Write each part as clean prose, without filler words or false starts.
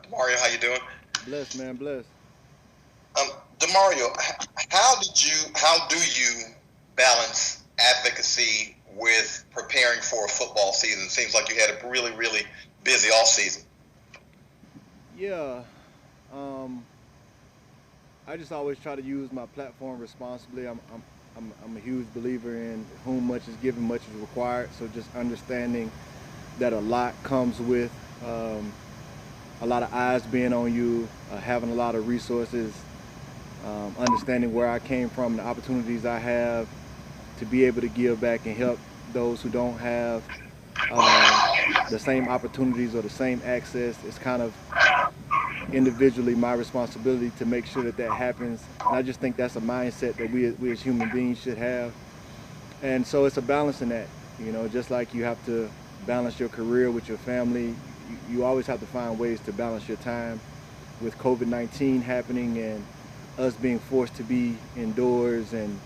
Demario, how you doing? Bless, man, bless. Um, Demario, how do you balance advocacy with preparing for a football season? It seems like you had a really busy off season. Yeah, um, I just always try to use my platform responsibly. I'm a huge believer in whom much is given, much is required. So just understanding that a lot comes with um, a lot of eyes being on you, having a lot of resources, understanding where I came from, the opportunities I have to be able to give back and help those who don't have uh, the same opportunities or the same access. It's kind of individually my responsibility to make sure that that happens. And I just think that's a mindset that we as human beings should have. And so it's a balance in that, just like you have to balance your career with your family, you always have to find ways to balance your time with COVID-19 happening and us being forced to be indoors and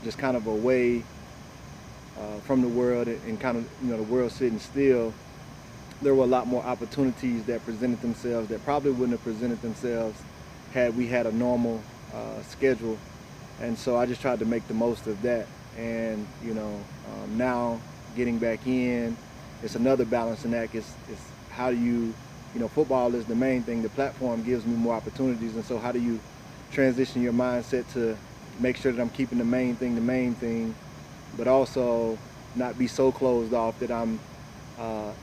just kind of away from the world and kind of, the world sitting still. There were a lot more opportunities that presented themselves that probably wouldn't have presented themselves had we had a normal schedule. And so I just tried to make the most of that. And now getting back in, it's another balancing act. It's how do football is the main thing. The platform gives me more opportunities, and so how do you transition your mindset to make sure that I'm keeping the main thing, but also not be so closed off that I'm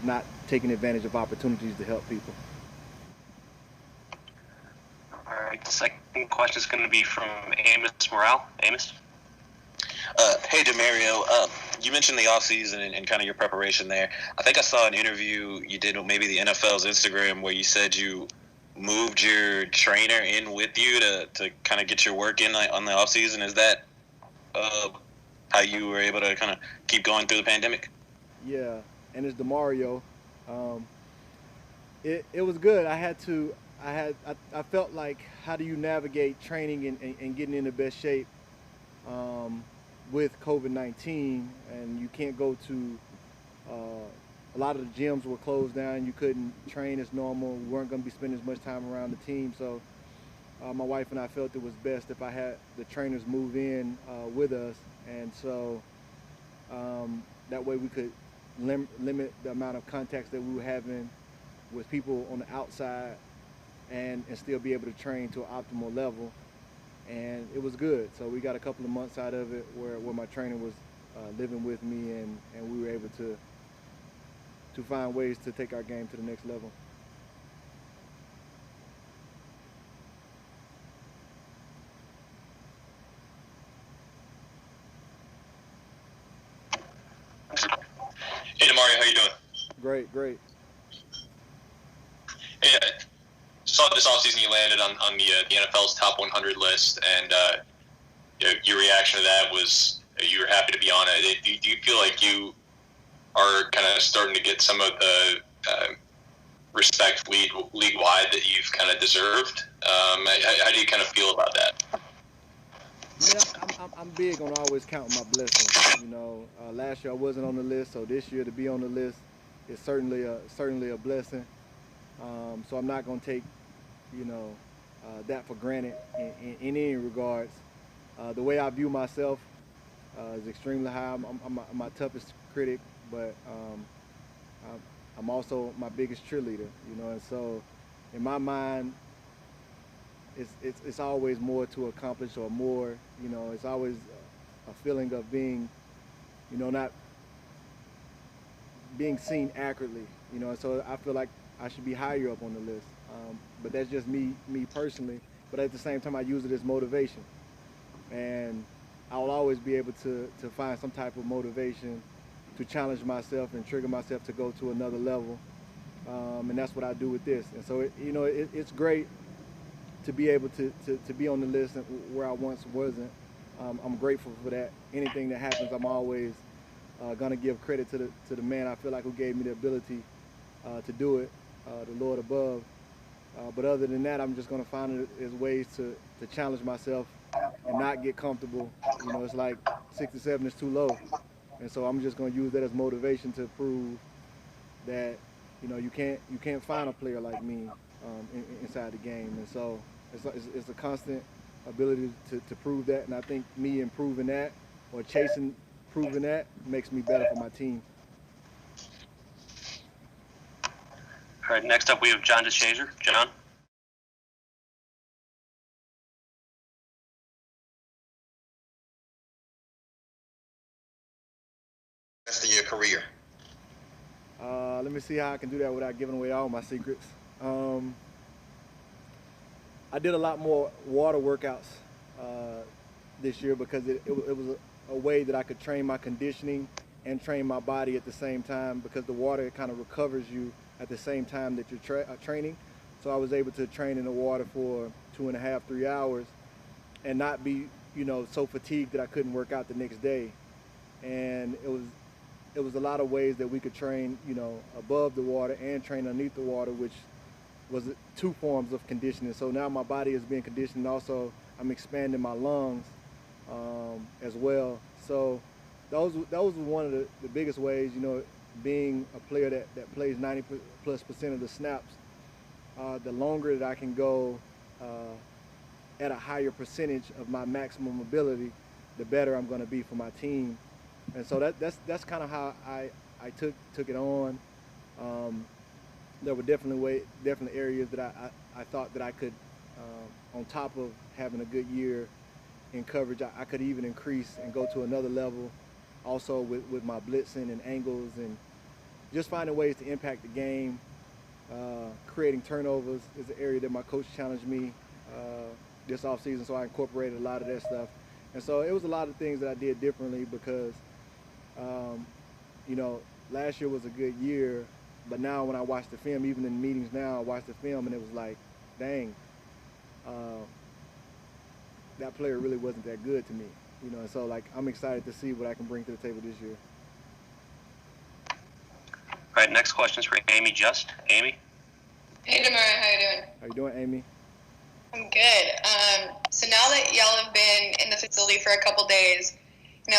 not taking advantage of opportunities to help people. All right, the second question is going to be from Amos Morale. Amos? Hey, Demario. You mentioned the offseason and kind of your preparation there. I think I saw an interview you did with maybe the NFL's Instagram where you said you moved your trainer in with you to kind of get your work in on the offseason. Is that uh, how you were able to kind of keep going through the pandemic? Yeah, and it's Demario. Um, it was good. I felt like how do you navigate training and getting in the best shape um, with COVID-19, and you can't go to a lot of the gyms were closed down. You couldn't train as normal. We weren't going to be spending as much time around the team. So my wife and I felt it was best if I had the trainers move in with us, and so that way we could limit the amount of contacts that we were having with people on the outside and still be able to train to an optimal level. And it was good. So we got a couple of months out of it where my trainer was living with me, and we were able to find ways to take our game to the next level. Hey, Demario, how you doing? Great, great. Hey, saw this offseason you landed on the NFL's top 100 list, and your reaction to that was you were happy to be on it. Do you feel like you are kind of starting to get some of the respect league wide that you've kind of deserved? How do you kind of feel about that? Yeah, I'm big on always counting my blessings. Last year I wasn't on the list, so this year to be on the list is certainly a blessing. So I'm not going to take you know that for granted in any regards. The way I view myself is extremely high. I'm my toughest critic, but I'm, I'm also my biggest cheerleader. And so in my mind, it's always more to accomplish or more. It's always a feeling of being, not being seen accurately. And so I feel like I should be higher up on the list. But that's just me personally. But at the same time, I use it as motivation, and I will always be able to find some type of motivation to challenge myself and trigger myself to go to another level. And that's what I do with this. And so, it's great to be able to be on the list where I once wasn't. I'm grateful for that. Anything that happens, I'm always gonna give credit to the man I feel like who gave me the ability to do it, the Lord above. But other than that, I'm just gonna find it as ways to challenge myself and not get comfortable. It's like 67 is too low, and so I'm just gonna use that as motivation to prove that You can't find a player like me inside the game, and so it's a constant ability to prove that, and I think me improving that or chasing proving that makes me better for my team. All right, next up we have John DeShazer. John. Rest of your career. Let me see how I can do that without giving away all my secrets. I did a lot more water workouts this year because it was a way that I could train my conditioning and train my body at the same time, because the water kind of recovers you at the same time that you're training. So I was able to train in the water for 2.5, 3 hours and not be, so fatigued that I couldn't work out the next day. And it was a lot of ways that we could train, above the water and train underneath the water, which was 2 forms of conditioning. So now my body is being conditioned. Also, I'm expanding my lungs as well. So that was one of the biggest ways, being a player that plays 90+% of the snaps. The longer that I can go at a higher percentage of my maximum ability, the better I'm going to be for my team. And so that's kind of how I took it on. There were definitely areas that I thought that I could, on top of having a good year in coverage, I could even increase and go to another level. Also with my blitzing and angles and just finding ways to impact the game. Creating turnovers is an area that my coach challenged me this offseason, so I incorporated a lot of that stuff. And so it was a lot of things that I did differently because, last year was a good year, but now when I watch the film, even in meetings now, I watch the film and it was like, dang, that player really wasn't that good to me. And so I'm excited to see what I can bring to the table this year. All right, next question is for Amy Just. Amy? Hey, Demario, how you doing? How you doing, Amy? I'm good. So now that y'all have been in the facility for a couple days,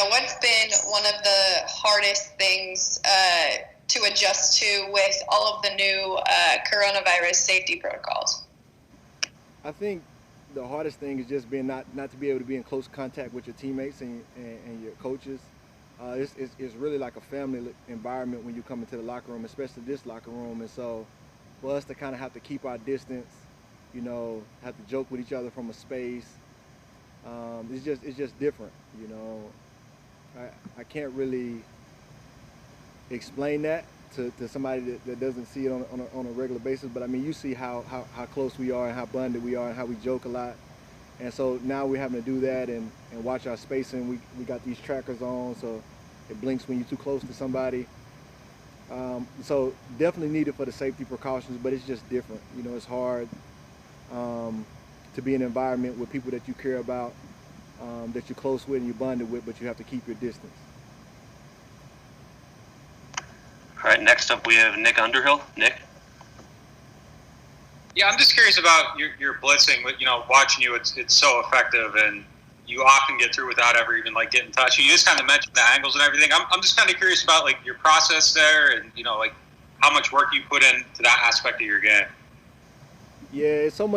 what's been one of the hardest things to adjust to with all of the new coronavirus safety protocols? I think the hardest thing is just being not to be able to be in close contact with your teammates and your coaches. It's really like a family environment when you come into the locker room, especially this locker room. And so for us to kind of have to keep our distance, have to joke with each other from a space, it's just different. I can't really explain that to somebody that doesn't see it on a regular basis, but I mean, you see how close we are and how bonded we are and how we joke a lot. And so now we're having to do that and watch our spacing. We got these trackers on, so it blinks when you're too close to somebody. So definitely needed for the safety precautions, but it's just different. It's hard to be in an environment with people that you care about, that you're close with and you're bonded with, but you have to keep your distance. All right, next up we have Nick Underhill. Nick? Yeah, I'm just curious about your blitzing. Watching you, it's so effective, and you often get through without ever even getting touched. You just kind of mentioned the angles and everything. I'm just kind of curious about your process there, and how much work you put into that aspect of your game. Yeah, it's so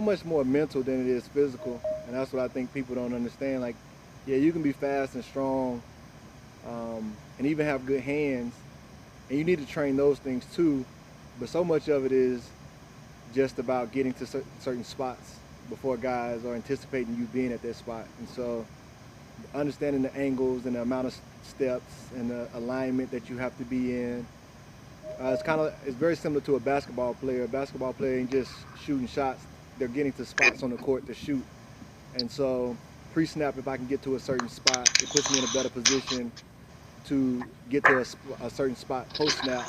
much more mental than it is physical, and that's what I think people don't understand. You can be fast and strong, and even have good hands, and you need to train those things too. But so much of it is just about getting to certain spots before guys are anticipating you being at that spot. And so understanding the angles and the amount of steps and the alignment that you have to be in. It's very similar to a basketball player. A basketball player ain't just shooting shots. They're getting to spots on the court to shoot. And so pre-snap, if I can get to a certain spot, it puts me in a better position to get to a certain spot post-snap.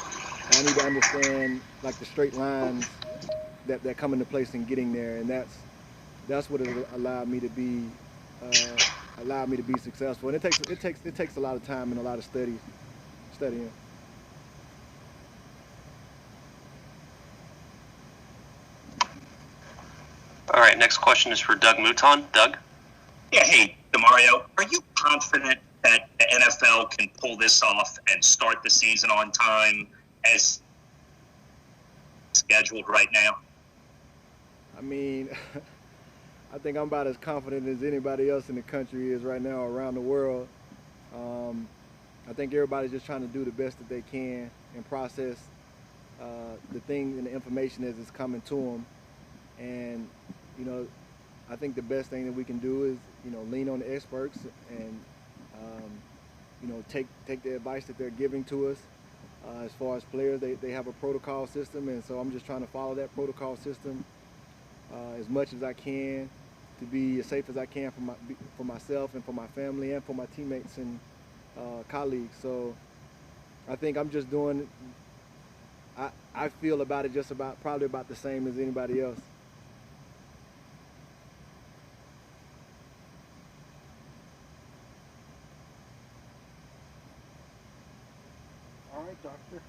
And I need to understand the straight lines that come into place in getting there, and that's what it allowed me to be successful. And it takes a lot of time and a lot of studying. All right, next question is for Doug Mouton. Doug? Yeah, hey, Demario, are you confident that the NFL can pull this off and start the season on time? As scheduled right now? I mean, I think I'm about as confident as anybody else in the country is right now around the world. I think everybody's just trying to do the best that they can and process the thing and the information as it's coming to them. And, you know, I think the best thing that we can do is, you know, lean on the experts and, you know, take the advice that they're giving to us. As far as players, they have a protocol system, and so I'm just trying to follow that protocol system as much as I can to be as safe as I can for myself and for my family and for my teammates and colleagues. So I think I'm just doing, I feel about it just about, probably about the same as anybody else. All right, doctor.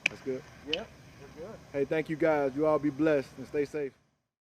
That's good. Yep, we're good. Hey, thank you guys. You all be blessed and stay safe.